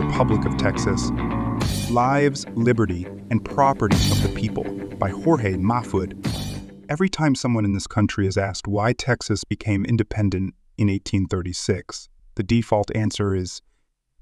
Republic of Texas, Lives, Liberty, and Property of the People by Jorge Mahfoud. Every time someone in this country is asked why Texas became independent in 1836, the default answer is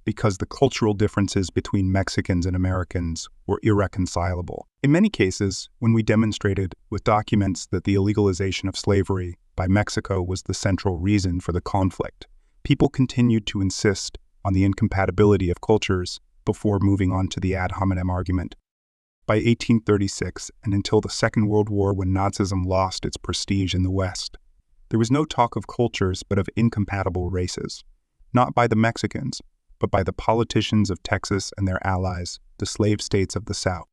because the cultural differences between Mexicans and Americans were irreconcilable. In many cases, when we demonstrated with documents that the illegalization of slavery by Mexico was the central reason for the conflict, people continued to insist on the incompatibility of cultures before moving on to the ad hominem argument. By 1836, and until the Second World War when Nazism lost its prestige in the West, there was no talk of cultures but of incompatible races, not by the Mexicans, but by the politicians of Texas and their allies, the slave states of the South.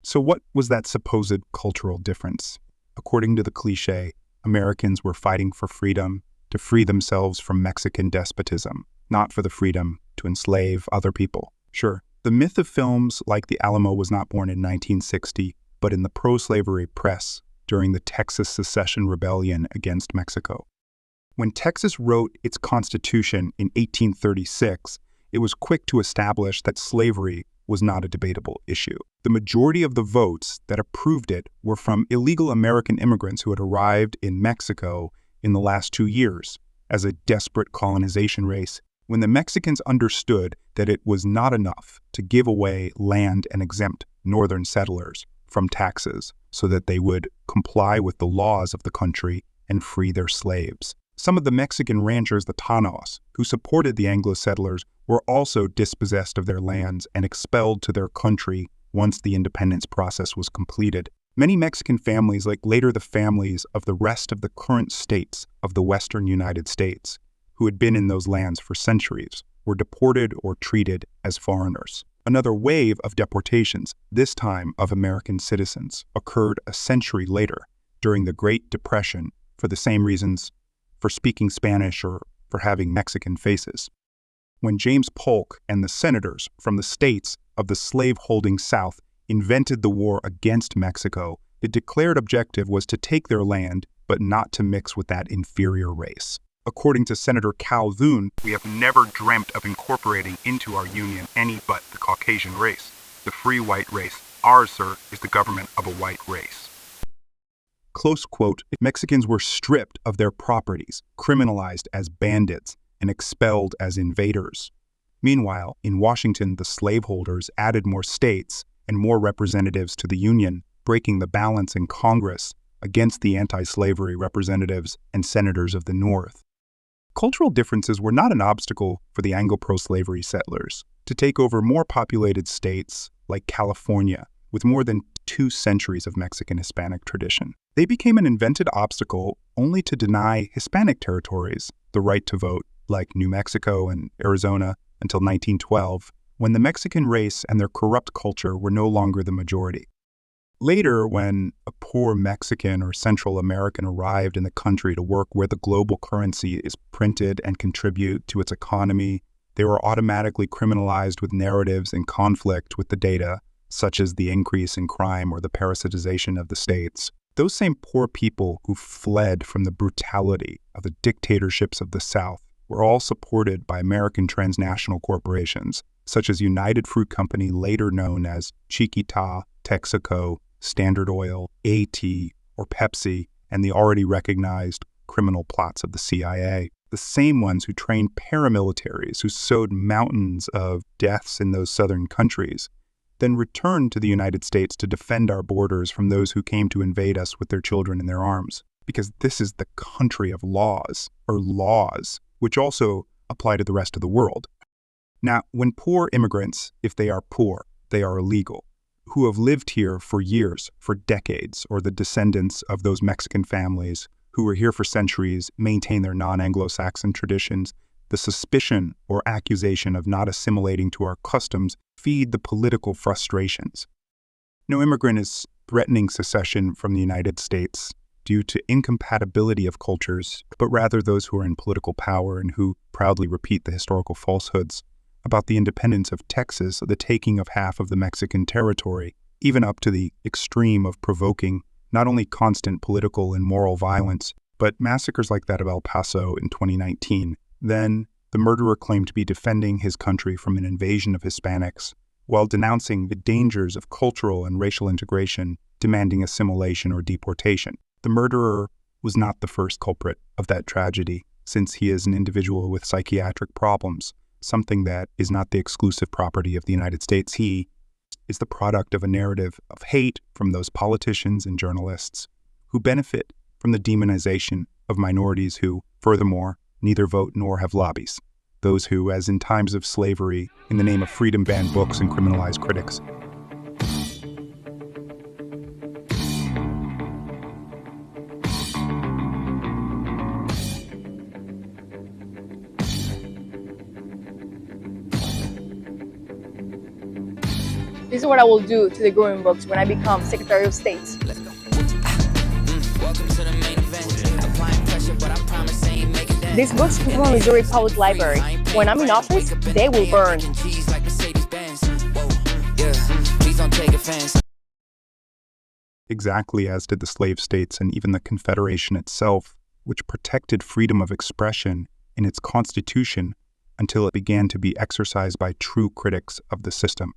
So what was that supposed cultural difference? According to the cliché, Americans were fighting for freedom to free themselves from Mexican despotism, not for the freedom to enslave other people. Sure, the myth of films like The Alamo was not born in 1960, but in the pro-slavery press during the Texas Secession Rebellion against Mexico. When Texas wrote its Constitution in 1836, it was quick to establish that slavery was not a debatable issue. The majority of the votes that approved it were from illegal American immigrants who had arrived in Mexico in the last 2 years as a desperate colonization race, when the Mexicans understood that it was not enough to give away land and exempt northern settlers from taxes so that they would comply with the laws of the country and free their slaves. Some of the Mexican ranchers, the Tanos, who supported the Anglo settlers, were also dispossessed of their lands and expelled to their country once the independence process was completed. Many Mexican families, like later the families of the rest of the current states of the western United States, who had been in those lands for centuries, were deported or treated as foreigners. Another wave of deportations, this time of American citizens, occurred a century later during the Great Depression for the same reasons, for speaking Spanish or for having Mexican faces. When James Polk and the senators from the states of the slave-holding South invented the war against Mexico, the declared objective was to take their land, but not to mix with that inferior race. According to Senator Calhoun, we have never dreamt of incorporating into our union any but the Caucasian race, the free white race. Ours, sir, is the government of a white race. Close quote, Mexicans were stripped of their properties, criminalized as bandits, and expelled as invaders. Meanwhile, in Washington, the slaveholders added more states and more representatives to the Union, breaking the balance in Congress against the anti-slavery representatives and senators of the North. Cultural differences were not an obstacle for the Anglo-pro-slavery settlers to take over more populated states like California, with more than 2 centuries of Mexican-Hispanic tradition. They became an invented obstacle only to deny Hispanic territories the right to vote, like New Mexico and Arizona, until 1912, when the Mexican race and their corrupt culture were no longer the majority. Later, when a poor Mexican or Central American arrived in the country to work where the global currency is printed and contribute to its economy, they were automatically criminalized with narratives in conflict with the data, such as the increase in crime or the parasitization of the states. Those same poor people who fled from the brutality of the dictatorships of the South were all supported by American transnational corporations, such as United Fruit Company, later known as Chiquita, Texaco, Standard Oil, AT, or Pepsi, and the already recognized criminal plots of the CIA. The same ones who trained paramilitaries who sowed mountains of deaths in those southern countries, then returned to the United States to defend our borders from those who came to invade us with their children in their arms. Because this is the country of laws, or laws, which also apply to the rest of the world. Now, when poor immigrants, if they are poor, they are illegal, who have lived here for years, for decades, or the descendants of those Mexican families who were here for centuries, maintain their non-Anglo-Saxon traditions, the suspicion or accusation of not assimilating to our customs feed the political frustrations. No immigrant is threatening secession from the United States due to incompatibility of cultures, but rather those who are in political power and who proudly repeat the historical falsehoods about the independence of Texas, the taking of half of the Mexican territory, even up to the extreme of provoking not only constant political and moral violence, but massacres like that of El Paso in 2019. Then, The murderer claimed to be defending his country from an invasion of Hispanics, while denouncing the dangers of cultural and racial integration, demanding assimilation or deportation. The murderer was not the first culprit of that tragedy, since he is an individual with psychiatric problems, something that is not the exclusive property of the United States. He is the product of a narrative of hate from those politicians and journalists who benefit from the demonization of minorities who, furthermore, neither vote nor have lobbies. Those who, as in times of slavery, in the name of freedom, ban books and criminalize critics. This is what I will do to the growing books when I become Secretary of State. These books come from Missouri Public Library. When I'm in office, they will burn. Exactly as did the slave states and even the Confederation itself, which protected freedom of expression in its constitution until it began to be exercised by true critics of the system.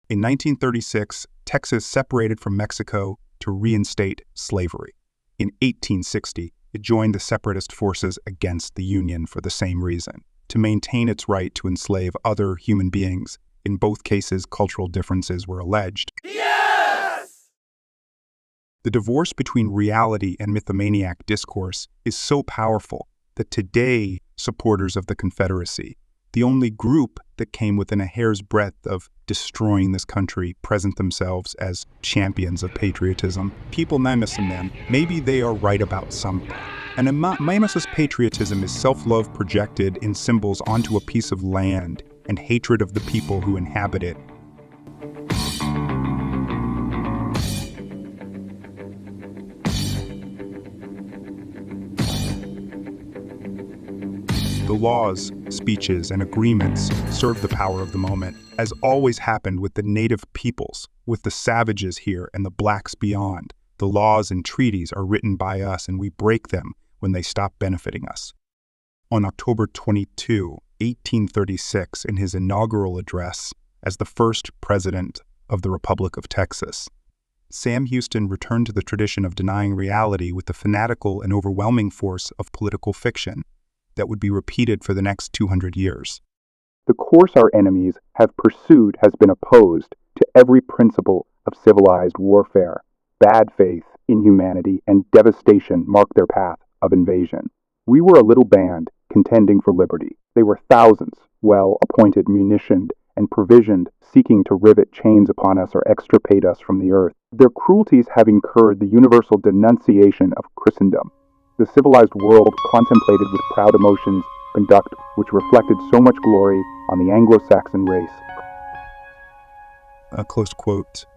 In 1936, Texas separated from Mexico to reinstate slavery. In 1860, it joined the separatist forces against the Union for the same reason, to maintain its right to enslave other human beings. In both cases, cultural differences were alleged. Yes! The divorce between reality and mythomaniac discourse is so powerful that today, supporters of the Confederacy, the only group that came within a hair's breadth of destroying this country, present themselves as champions of patriotism. People mimicking them, maybe they are right about something. And a mimic's patriotism is self-love projected in symbols onto a piece of land and hatred of the people who inhabit it. The laws, speeches, and agreements serve the power of the moment, as always happened with the native peoples, with the savages here and the blacks beyond. The laws and treaties are written by us, and we break them when they stop benefiting us. On October 22, 1836, in his inaugural address as the first president of the Republic of Texas, Sam Houston returned to the tradition of denying reality with the fanatical and overwhelming force of political fiction that would be repeated for the next 200 years. The course our enemies have pursued has been opposed to every principle of civilized warfare. Bad faith, inhumanity, and devastation mark their path of invasion. We were a little band contending for liberty. They were thousands, well-appointed, munitioned, and provisioned, seeking to rivet chains upon us or extirpate us from the earth. Their cruelties have incurred the universal denunciation of Christendom. The civilized world contemplated with proud emotions conduct which reflected so much glory on the Anglo-Saxon race. Close quote.